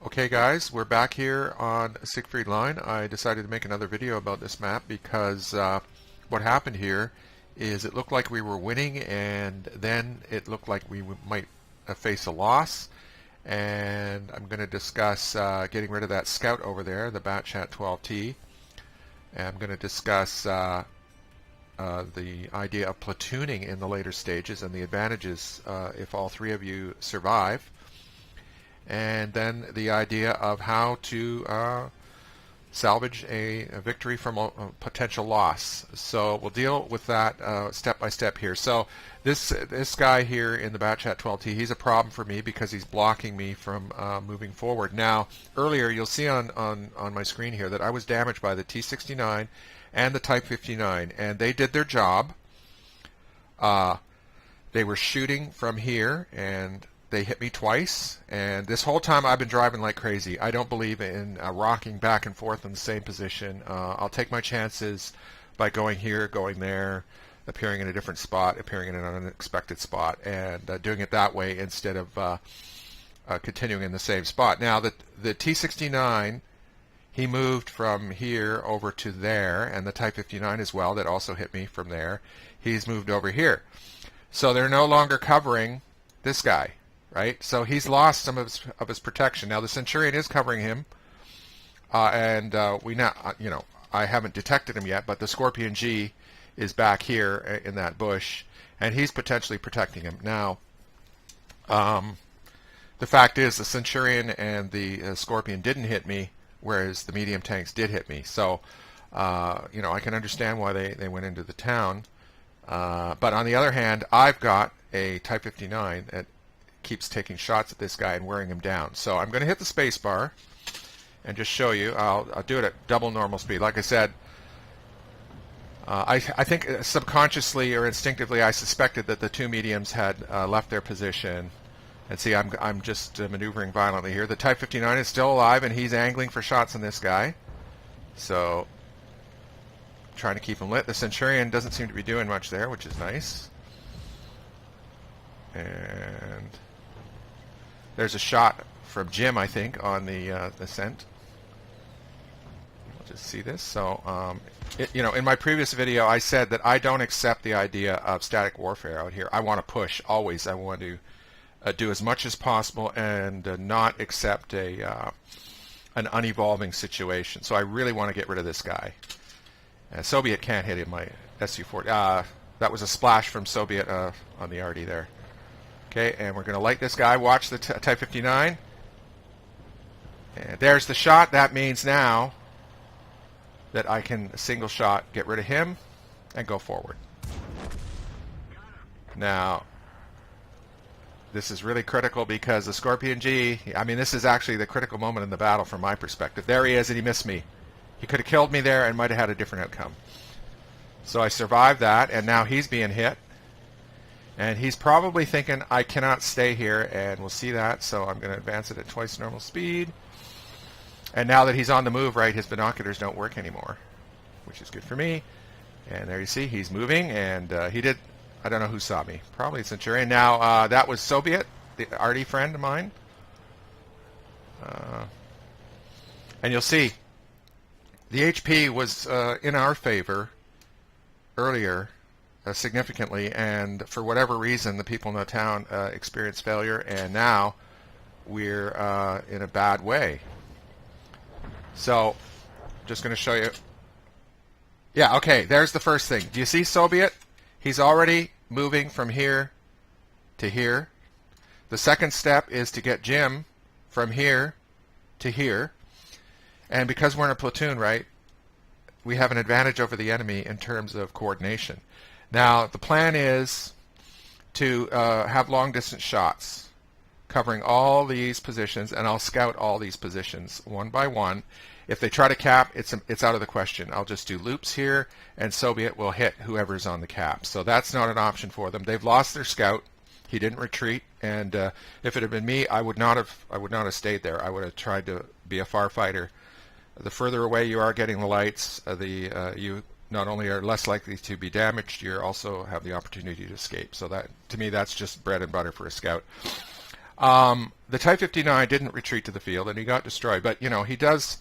Okay guys, we're back here on Siegfried Line. I decided to make another video about this map because what happened here is it looked like we were winning, and then it looked like we might face a loss. And I'm going to discuss getting rid of that scout over there, the Batchat 12T. And I'm going to discuss the idea of platooning in the later stages and the advantages if all three of you survive. And then the idea of how to salvage a victory from a potential loss. So we'll deal with that step by step here. So this guy here in the Batchat 12T, he's a problem for me because he's blocking me from moving forward. Now, earlier you'll see on my screen here that I was damaged by the T69 and the Type 59, and they did their job. They were shooting from here, and they hit me twice, and this whole time I've been driving like crazy. I don't believe in rocking back and forth in the same position. I'll take my chances by going here, going there, appearing in a different spot, appearing in an unexpected spot, and doing it that way instead of continuing in the same spot. Now, the T69, he moved from here over to there, and the Type 59 as well, that also hit me from there. He's moved over here. So they're no longer covering this guy. Right, so he's lost some of his protection. Now the Centurion is covering him, and I haven't detected him yet, but the Scorpion G is back here in that bush, and he's potentially protecting him. Now, the fact is the Centurion and the Scorpion didn't hit me, whereas the medium tanks did hit me. So, I can understand why they went into the town. But on the other hand, I've got a Type 59 that keeps taking shots at this guy and wearing him down. So I'm going to hit the space bar and just show you. I'll do it at double normal speed. Like I said, I think subconsciously or instinctively I suspected that the two mediums had left their position. And see, I'm just maneuvering violently here. The Type 59 is still alive, and he's angling for shots on this guy. So trying to keep him lit. The Centurion doesn't seem to be doing much there, which is nice. And there's a shot from Jim, I think, on the scent. I'll just see this. So, in my previous video, I said that I don't accept the idea of static warfare out here. I want to push always. I want to do as much as possible and not accept an unevolving situation. So I really want to get rid of this guy. Soviet can't hit him. My Su-40. That was a splash from Soviet on the RD there. Okay, and we're going to light this guy. Watch the Type 59. And there's the shot. That means now that I can single shot get rid of him and go forward. Now, this is really critical because the Scorpion G, this is actually the critical moment in the battle from my perspective. There he is, and he missed me. He could have killed me there and might have had a different outcome. So I survived that, and now he's being hit. And he's probably thinking, I cannot stay here, and we'll see that. So I'm going to advance it at twice normal speed. And now that he's on the move, right, his binoculars don't work anymore, which is good for me. And there you see, he's moving, and he did, I don't know who saw me. Probably Centurion. Now, that was Soviet, the RD friend of mine. And you'll see, the HP was in our favor earlier. Significantly, and for whatever reason the people in the town experienced failure, and now we're in a bad way. So just going to show you. Yeah, okay, there's the first thing. Do you see Soviet? He's already moving from here to here. The second step is to get Jim from here to here, and because we're in a platoon, right, we have an advantage over the enemy in terms of coordination. Now, the plan is to have long-distance shots covering all these positions, and I'll scout all these positions one by one. If they try to cap, it's out of the question. I'll just do loops here, and Soviet will hit whoever's on the cap. So that's not an option for them. They've lost their scout. He didn't retreat, and if it had been me, I would not have stayed there. I would have tried to be a firefighter. The further away you are getting the lights, you not only are less likely to be damaged, you also have the opportunity to escape. So that, to me, that's just bread and butter for a scout. The Type 59 didn't retreat to the field, and he got destroyed. But you know, he does.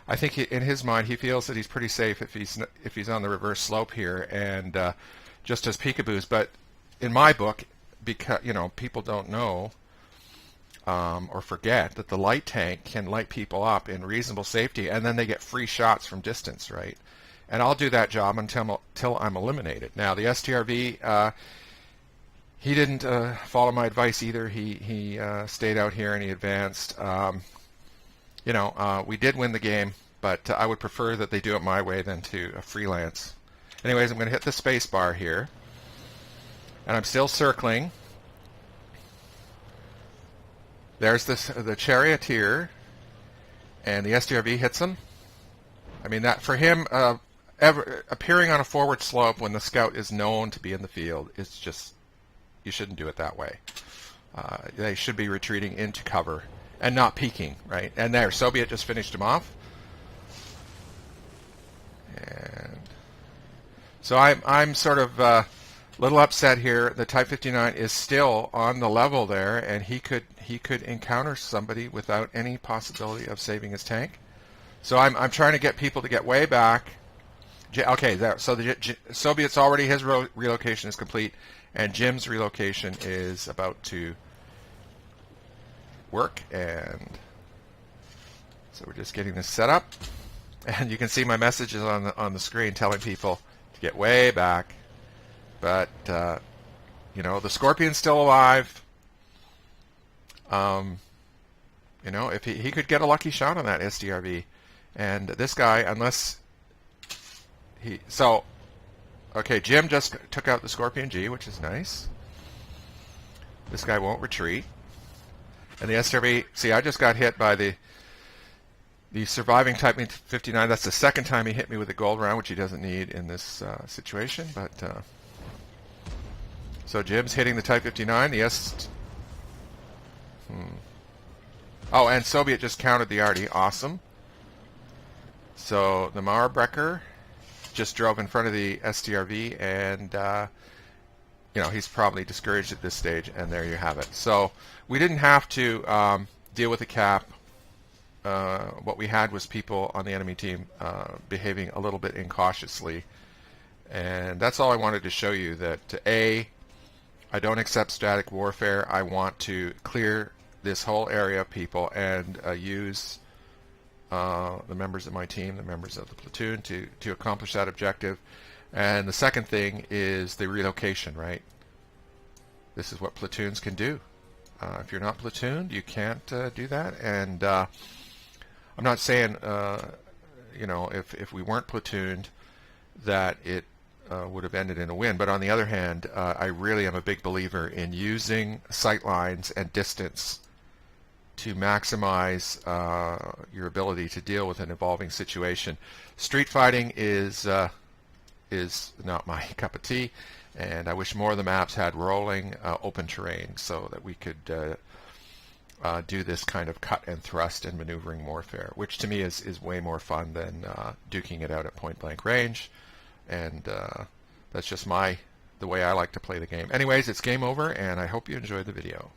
I think in his mind, he feels that he's pretty safe if he's on the reverse slope here, and just as peekaboos. But in my book, because you know, people don't know or forget that the light tank can light people up in reasonable safety, and then they get free shots from distance, right? And I'll do that job until I'm eliminated. Now the STRV. He didn't follow my advice either. He stayed out here and he advanced. You know, we did win the game, but I would prefer that they do it my way than to freelance. Anyways, I'm going to hit the space bar here, and I'm still circling. There's the charioteer, and the STRV hits him. I mean, that for him, appearing on a forward slope when the scout is known to be in the field is just. You shouldn't do it that way. They should be retreating into cover and not peeking, right? And there, Soviet just finished him off. And so I'm sort of a little upset here. The Type 59 is still on the level there, and he could encounter somebody without any possibility of saving his tank. So I'm trying to get people to get way back. Okay, so the Soviet's already, his relocation is complete. And Jim's relocation is about to work, and so we're just getting this set up. And you can see my messages on the screen telling people to get way back. But you know, the Scorpion's still alive. You know, if he could get a lucky shot on that SDRV, and this guy, unless he so. Okay, Jim just took out the Scorpion G, which is nice. This guy won't retreat. And the SRV, see, I just got hit by the surviving Type 59. That's the second time he hit me with a gold round, which he doesn't need in this situation. But so Jim's hitting the Type 59. The Oh, and Soviet just counted the arty. Awesome. So the Mauerbrecher just drove in front of the STRV, and you know, he's probably discouraged at this stage, and there you have it. So we didn't have to deal with the cap. What we had was people on the enemy team behaving a little bit incautiously, and that's all I wanted to show you, that I don't accept static warfare. I want to clear this whole area of people and use the members of my team, the members of the platoon, to accomplish that objective. And the second thing is the relocation, right? This is what platoons can do. If you're not platooned, you can't do that. And I'm not saying, you know, if we weren't platooned, that it would have ended in a win. But on the other hand, I really am a big believer in using sight lines and distance to maximize your ability to deal with an evolving situation. Street fighting is not my cup of tea, and I wish more of the maps had rolling open terrain so that we could do this kind of cut and thrust and maneuvering warfare, which to me is way more fun than duking it out at point blank range. And that's just the way I like to play the game. Anyways, it's game over, and I hope you enjoyed the video.